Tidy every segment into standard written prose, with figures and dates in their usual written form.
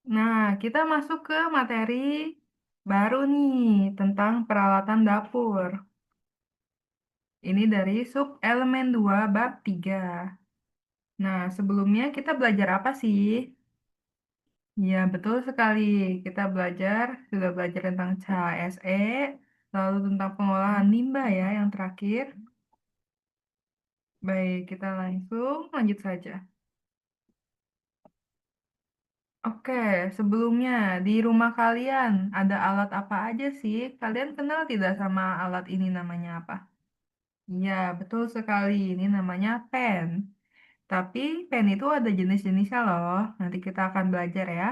Nah, kita masuk ke materi baru nih tentang peralatan dapur. Ini dari sub elemen 2 bab 3. Nah, sebelumnya kita belajar apa sih? Ya, betul sekali. Kita sudah belajar tentang CHSE, lalu tentang pengolahan limbah ya yang terakhir. Baik, kita langsung lanjut saja. Oke, sebelumnya di rumah kalian ada alat apa aja sih? Kalian kenal tidak sama alat ini namanya apa? Iya, betul sekali. Ini namanya pen. Tapi pen itu ada jenis-jenisnya loh. Nanti kita akan belajar ya.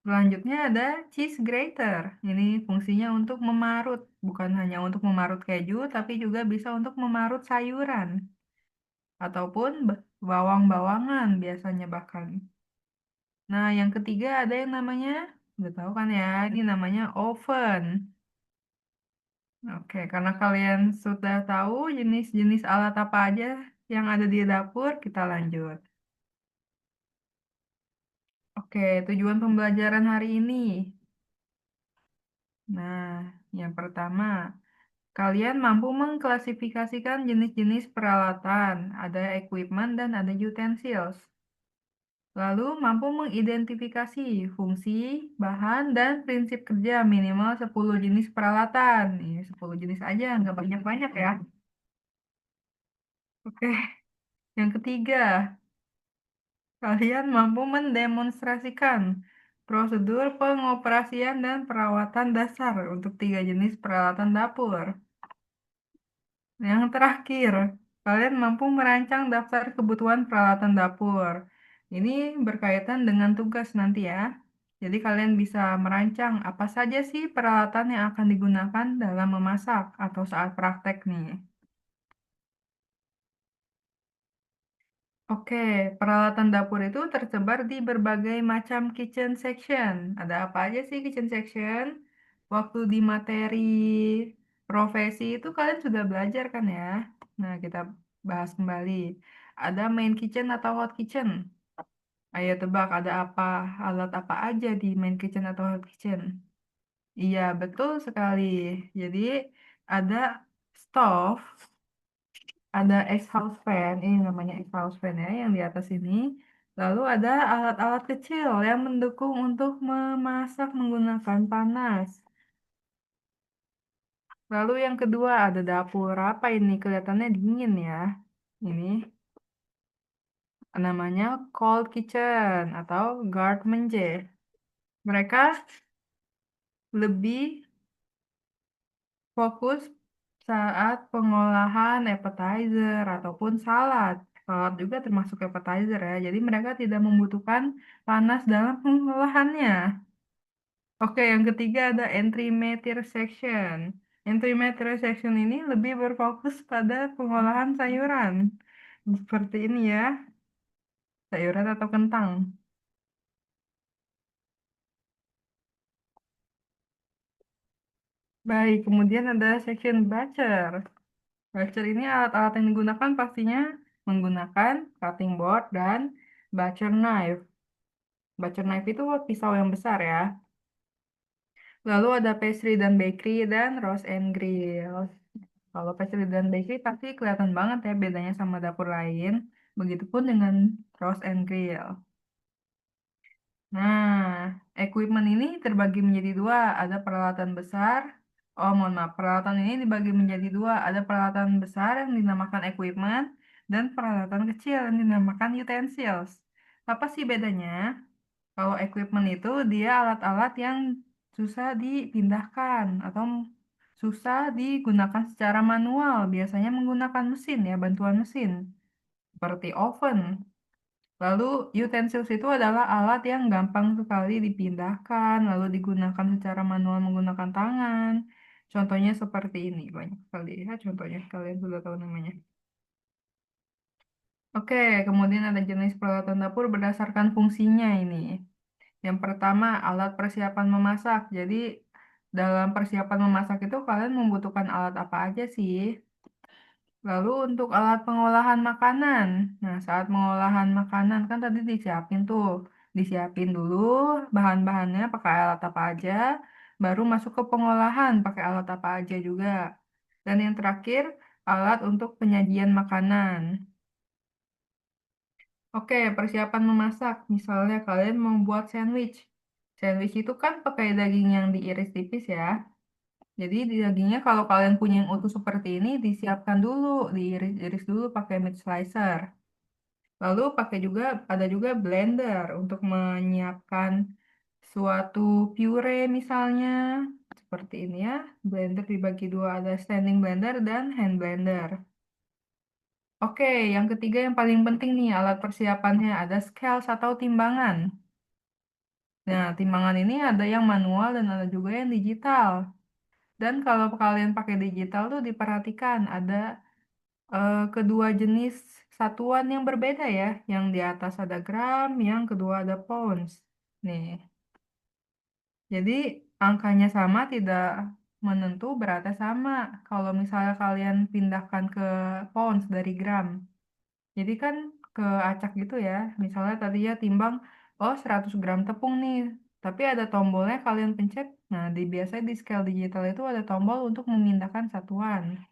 Selanjutnya ada cheese grater. Ini fungsinya untuk memarut. Bukan hanya untuk memarut keju, tapi juga bisa untuk memarut sayuran. Ataupun bawang-bawangan biasanya bahkan. Nah, yang ketiga ada yang namanya, udah tahu kan ya, ini namanya oven. Oke, karena kalian sudah tahu jenis-jenis alat apa aja yang ada di dapur, kita lanjut. Oke, tujuan pembelajaran hari ini. Nah, yang pertama, kalian mampu mengklasifikasikan jenis-jenis peralatan, ada equipment dan ada utensils. Lalu mampu mengidentifikasi fungsi, bahan, dan prinsip kerja minimal 10 jenis peralatan. Ini 10 jenis aja, nggak banyak-banyak ya. Oke, yang ketiga, kalian mampu mendemonstrasikan prosedur pengoperasian dan perawatan dasar untuk 3 jenis peralatan dapur. Yang terakhir, kalian mampu merancang daftar kebutuhan peralatan dapur. Ini berkaitan dengan tugas nanti ya. Jadi kalian bisa merancang apa saja sih peralatan yang akan digunakan dalam memasak atau saat praktek nih. Oke, peralatan dapur itu tersebar di berbagai macam kitchen section. Ada apa aja sih kitchen section? Waktu di materi profesi itu kalian sudah belajar kan ya? Nah, kita bahas kembali. Ada main kitchen atau hot kitchen? Ayo tebak ada apa? Alat apa aja di main kitchen atau hot kitchen? Iya, betul sekali. Jadi ada stove, ada exhaust fan, ini namanya exhaust fan ya, yang di atas ini. Lalu ada alat-alat kecil yang mendukung untuk memasak menggunakan panas. Lalu yang kedua ada dapur. Apa ini? Kelihatannya dingin ya. Ini namanya cold kitchen atau garmenje. Mereka lebih fokus saat pengolahan appetizer ataupun salad. Salad juga termasuk appetizer ya. Jadi mereka tidak membutuhkan panas dalam pengolahannya. Oke, yang ketiga ada entry metier section. Entry metier section ini lebih berfokus pada pengolahan sayuran. Seperti ini ya, sayuran atau kentang. Baik, kemudian ada section batcher. Batcher ini alat-alat yang digunakan pastinya menggunakan cutting board dan butcher knife. Butcher knife itu pisau yang besar ya. Lalu ada pastry dan bakery dan roast and grill. Kalau pastry dan bakery pasti kelihatan banget ya bedanya sama dapur lain. Begitupun dengan roast and grill. Nah, equipment ini terbagi menjadi dua. Ada peralatan besar. Oh, mohon maaf. Peralatan ini dibagi menjadi dua. Ada peralatan besar yang dinamakan equipment dan peralatan kecil yang dinamakan utensils. Apa sih bedanya? Kalau equipment itu dia alat-alat yang susah dipindahkan atau susah digunakan secara manual. Biasanya menggunakan mesin ya, bantuan mesin. Seperti oven. Lalu utensils itu adalah alat yang gampang sekali dipindahkan, lalu digunakan secara manual menggunakan tangan. Contohnya seperti ini, banyak sekali ya contohnya, kalian sudah tahu namanya. Oke, kemudian ada jenis peralatan dapur berdasarkan fungsinya ini. Yang pertama, alat persiapan memasak. Jadi, dalam persiapan memasak itu kalian membutuhkan alat apa aja sih? Lalu untuk alat pengolahan makanan. Nah, saat pengolahan makanan kan tadi disiapin tuh. Disiapin dulu bahan-bahannya pakai alat apa aja, baru masuk ke pengolahan pakai alat apa aja juga. Dan yang terakhir, alat untuk penyajian makanan. Oke, persiapan memasak. Misalnya kalian membuat sandwich. Sandwich itu kan pakai daging yang diiris tipis ya. Jadi di dagingnya kalau kalian punya yang utuh seperti ini, disiapkan dulu, diiris-iris dulu pakai meat slicer. Lalu ada juga blender untuk menyiapkan suatu pure misalnya. Seperti ini ya. Blender dibagi dua, ada standing blender dan hand blender. Oke, yang ketiga yang paling penting nih alat persiapannya ada scales atau timbangan. Nah, timbangan ini ada yang manual dan ada juga yang digital. Dan kalau kalian pakai digital tuh diperhatikan ada kedua jenis satuan yang berbeda ya. Yang di atas ada gram, yang kedua ada pounds. Nih, jadi angkanya sama tidak menentu beratnya sama. Kalau misalnya kalian pindahkan ke pounds dari gram. Jadi kan ke acak gitu ya. Misalnya tadi ya timbang, oh 100 gram tepung nih. Tapi ada tombolnya kalian pencet. Nah, biasanya di scale digital itu ada tombol untuk memindahkan satuan.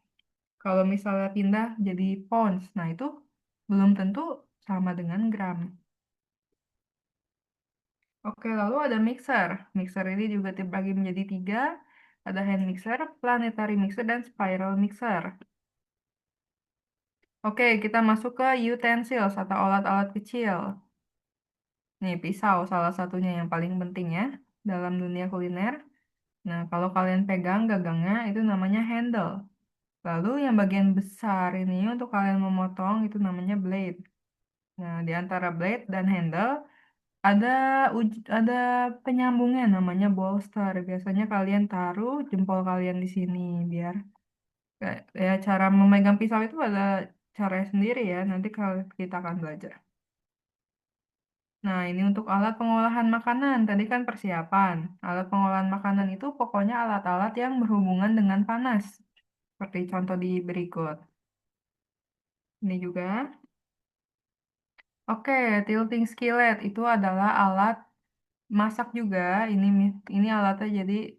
Kalau misalnya pindah jadi pounds, nah itu belum tentu sama dengan gram. Oke, lalu ada mixer. Mixer ini juga terbagi menjadi tiga. Ada hand mixer, planetary mixer, dan spiral mixer. Oke, kita masuk ke utensils atau alat-alat kecil. Nih, pisau salah satunya yang paling penting ya dalam dunia kuliner. Nah, kalau kalian pegang gagangnya itu namanya handle. Lalu yang bagian besar ini untuk kalian memotong itu namanya blade. Nah, di antara blade dan handle ada ada penyambungnya namanya bolster. Biasanya kalian taruh jempol kalian di sini biar ya cara memegang pisau itu ada cara sendiri ya. Nanti kalau kita akan belajar. Nah, ini untuk alat pengolahan makanan. Tadi kan persiapan. Alat pengolahan makanan itu pokoknya alat-alat yang berhubungan dengan panas. Seperti contoh di berikut. Ini juga. Oke, tilting skillet itu adalah alat masak juga. Ini alatnya jadi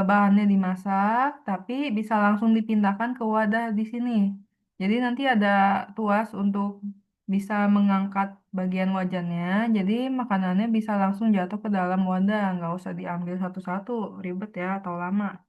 bahannya dimasak, tapi bisa langsung dipindahkan ke wadah di sini. Jadi nanti ada tuas untuk bisa mengangkat bagian wajannya. Jadi makanannya bisa langsung jatuh ke dalam wadah, nggak usah diambil satu-satu, ribet ya atau lama.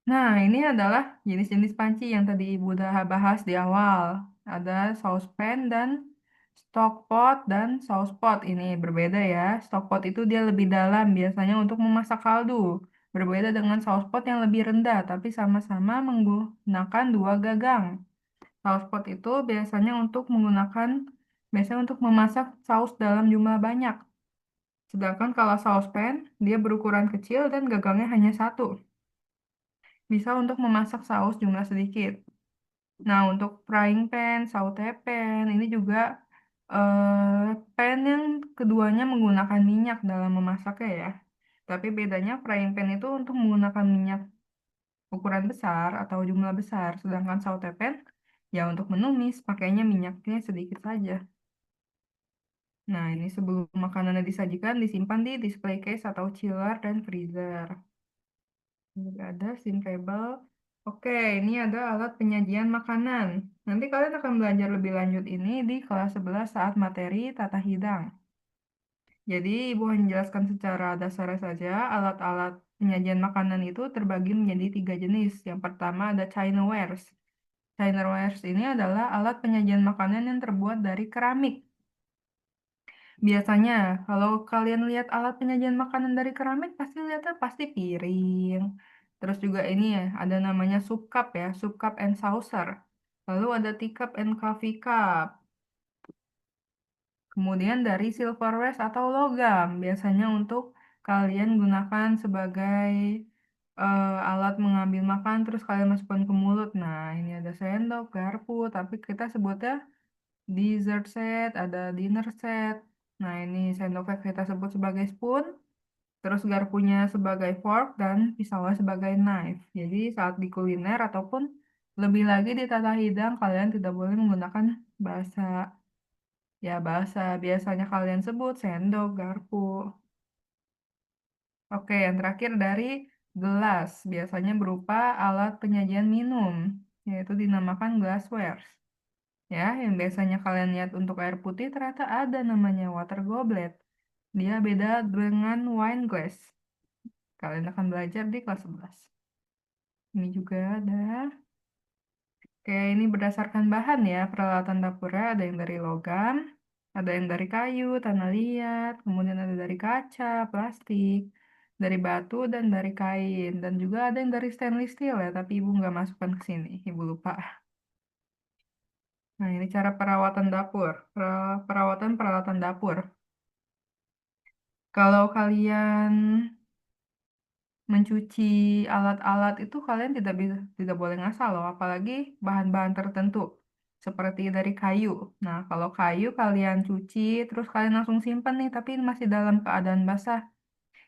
Nah, ini adalah jenis-jenis panci yang tadi Ibu udah bahas di awal. Ada saucepan dan stockpot dan saucepot. Ini berbeda ya. Stockpot itu dia lebih dalam, biasanya untuk memasak kaldu. Berbeda dengan saucepot yang lebih rendah, tapi sama-sama menggunakan dua gagang. Saucepot itu biasanya untuk memasak saus dalam jumlah banyak. Sedangkan kalau saucepan, dia berukuran kecil dan gagangnya hanya satu. Bisa untuk memasak saus jumlah sedikit. Nah, untuk frying pan, saute pan, ini juga pan yang keduanya menggunakan minyak dalam memasaknya ya. Tapi bedanya frying pan itu untuk menggunakan minyak ukuran besar atau jumlah besar, sedangkan saute pan ya untuk menumis pakainya minyaknya sedikit saja. Nah, ini sebelum makanannya disajikan disimpan di display case atau chiller dan freezer. Juga ada SIM cable. Oke, ini ada alat penyajian makanan. Nanti kalian akan belajar lebih lanjut ini di kelas 11 saat materi tata hidang. Jadi, Ibu hanya jelaskan secara dasar saja, alat-alat penyajian makanan itu terbagi menjadi tiga jenis. Yang pertama ada Chinawares. Chinawares ini adalah alat penyajian makanan yang terbuat dari keramik. Biasanya, kalau kalian lihat alat penyajian makanan dari keramik, pasti lihatnya pasti piring. Terus juga ini ya, ada namanya soup cup ya, soup cup and saucer. Lalu ada teacup and coffee cup. Kemudian dari silverware atau logam, biasanya untuk kalian gunakan sebagai alat mengambil makan, terus kalian masukkan ke mulut. Nah, ini ada sendok, garpu, tapi kita sebutnya dessert set, ada dinner set. Nah, ini sendoknya kita sebut sebagai spoon, terus garpunya sebagai fork, dan pisaunya sebagai knife. Jadi saat di kuliner ataupun lebih lagi di tata hidang, kalian tidak boleh menggunakan bahasa Ya, bahasa. Biasanya kalian sebut sendok, garpu. Oke, yang terakhir dari gelas. Biasanya berupa alat penyajian minum, yaitu dinamakan glassware. Ya, yang biasanya kalian lihat untuk air putih ternyata ada namanya water goblet. Dia beda dengan wine glass. Kalian akan belajar di kelas 11. Ini juga ada. Oke, ini berdasarkan bahan ya. Peralatan dapurnya ada yang dari logam, ada yang dari kayu, tanah liat, kemudian ada dari kaca, plastik, dari batu, dan dari kain. Dan juga ada yang dari stainless steel ya, tapi ibu nggak masukkan ke sini. Ibu lupa. Nah, ini cara perawatan dapur. Perawatan peralatan dapur. Kalau kalian mencuci alat-alat itu kalian tidak boleh ngasal loh, apalagi bahan-bahan tertentu seperti dari kayu. Nah, kalau kayu kalian cuci terus kalian langsung simpan nih, tapi masih dalam keadaan basah,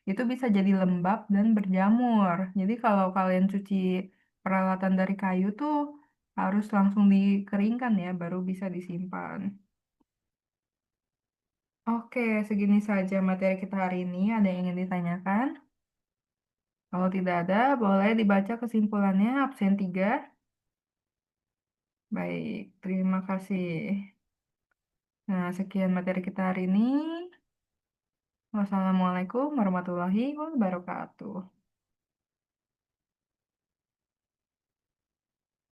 itu bisa jadi lembab dan berjamur. Jadi kalau kalian cuci peralatan dari kayu tuh harus langsung dikeringkan ya, baru bisa disimpan. Oke, segini saja materi kita hari ini. Ada yang ingin ditanyakan? Kalau tidak ada, boleh dibaca kesimpulannya absen 3. Baik, terima kasih. Nah, sekian materi kita hari ini. Wassalamualaikum warahmatullahi wabarakatuh.